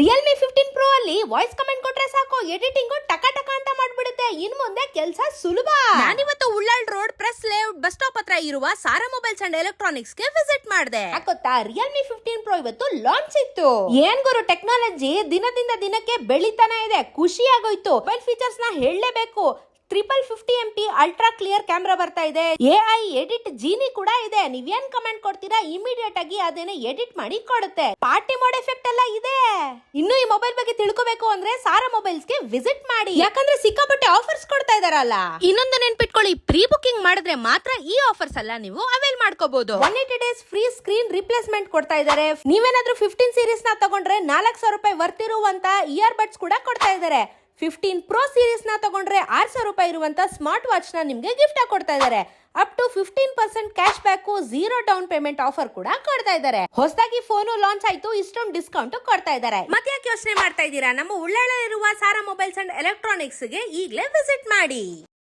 Realme 15 Pro ಅಲ್ಲಿ voice comment ಕೊಟ್ರೆ ಸಾಕು, ಎಡಿಟಿಂಗ್ ಟಕ ಟಕ ಅಂತ ಮಾಡ್ಬಿಡುತ್ತೆ. ಇನ್ ಮುಂದೆ ಕೆಲಸ ಸುಲಭ. ನಾನಿವತ್ತು Ullal road press layout bus stop ಹತ್ರ ಇರುವ ಸಾರಾ ಮೊಬೈಲ್ಸ್ ಅಂಡ್ ಎಲೆಕ್ಟ್ರಾನಿಕ್ಸ್ ಗೆ ವಿಸಿಟ್ ಮಾಡಿದೆ. ಗೊತ್ತಾ, ರಿಯಲ್ಮಿ 15 Pro ಇವತ್ತು ಲಾಂಚ್ ಇತ್ತು. ಏನ್ ಗುರು, ಟೆಕ್ನಾಲಜಿ ದಿನದಿಂದ ದಿನಕ್ಕೆ ಬೆಳಿತಾನೆ ಇದೆ. ಖುಷಿ ಆಗೋಯ್ತು. ಮೊಬೈಲ್ ಫೀಚರ್ಸ್ ನ ಹೇಳಲೇಬೇಕು. 50 MP ಅಲ್ಟ್ರಾ ಕ್ಲಿಯರ್ ಕ್ಯಾಮ್ರಾ ಬರ್ತಾ ಇದೆ. AI ಎಡಿಟ್ ಜೀನಿ ಕೂಡ ಇದೆ. ನೀವೇನ್ ಕಮೆಂಟ್ ಕೊಡ್ತೀರಾ ಇಮಿಡಿಯೇಟ್ ಆಗಿ ಅದನ್ನ ಎಡಿಟ್ ಮಾಡಿ ಕೊಡುತ್ತೆ. ಪಾರ್ಟಿ ಮೋಡ್ ಎಫೆಕ್ಟ್ ಎಲ್ಲ ಇದೆ. ಇನ್ನು ಈ ಮೊಬೈಲ್ ಬಗ್ಗೆ ತಿಳ್ಕೋಬೇಕು ಅಂದ್ರೆ ಸಾರಾ ಮೊಬೈಲ್ಸ್ ಗೆ ವಿಸಿಟ್ ಮಾಡಿ, ಯಾಕಂದ್ರೆ ಸಿಕ್ಕಾಪಟ್ಟೆ ಆಫರ್ಸ್ ಕೊಡ್ತಾ ಇದಾರಲ್ಲ. ಇನ್ನೊಂದು ನೆನ್ಪಿಟ್ಕೊಳ್ಳಿ, ಪ್ರೀ ಬುಕಿಂಗ್ ಮಾಡಿದ್ರೆ ಮಾತ್ರ ಈ ಆಫರ್ಸ್ ಎಲ್ಲ ನೀವು ಅವೈಲ್ ಮಾಡ್ಕೋಬಹುದು. 180 days ಫ್ರೀ ಸ್ಕ್ರೀನ್ ರಿಪ್ಲೇಸ್ಮೆಂಟ್ ಕೊಡ್ತಾ ಇದಾರೆ. ನೀವೇನಾದ್ರೂ 15 ಸೀರೀಸ್ ನ ತಗೊಂಡ್ರೆ 4,000 ರೂಪಾಯಿ ವರ್ತಿರುವಂತ ಇಯರ್ ಬಡ್ಸ್ ಕೂಡ ಕೊಡ್ತಾ ಇದಾರೆ. 15 Pro ಸೀರೀಸ್ ನ ತಗೊಂಡ್ರೆ 6,000 ರೂಪಾಯಿ ಇರುವಂತ ಸ್ಮಾರ್ಟ್ ವಾಚ್ ನ ನಿಮ್ಗೆ ಗಿಫ್ಟ್ ಆಗಿ ಕೊಡ್ತಾ ಇದಾರೆ. Up to 15% cash back, 0 down payment offer ಕೂಡ ಕೊಡ್ತಾ ಇದಾರೆ. ಹೊಸದಾಗಿ ಫೋನ್ ಲಾಂಚ್ ಆಯ್ತು, ಇಷ್ಟೊಂದು ಡಿಸ್ಕೌಂಟ್ ಕೊಡ್ತಾ ಇದಾರೆ. ಮತ್ತೆ ಯಾಕೆ ಯೋಚನೆ ಮಾಡ್ತಾ ಇದ್ದೀರಾ? ನಮ್ಮ ಉಳ್ಳಾಳಲ್ಲಿರುವ ಸಾರಾ ಮೊಬೈಲ್ಸ್ ಅಂಡ್ ಎಲೆಕ್ಟ್ರಾನಿಕ್ಸ್ ಗೆ ಈಗಲೇ ವಿಸಿಟ್ ಮಾಡಿ.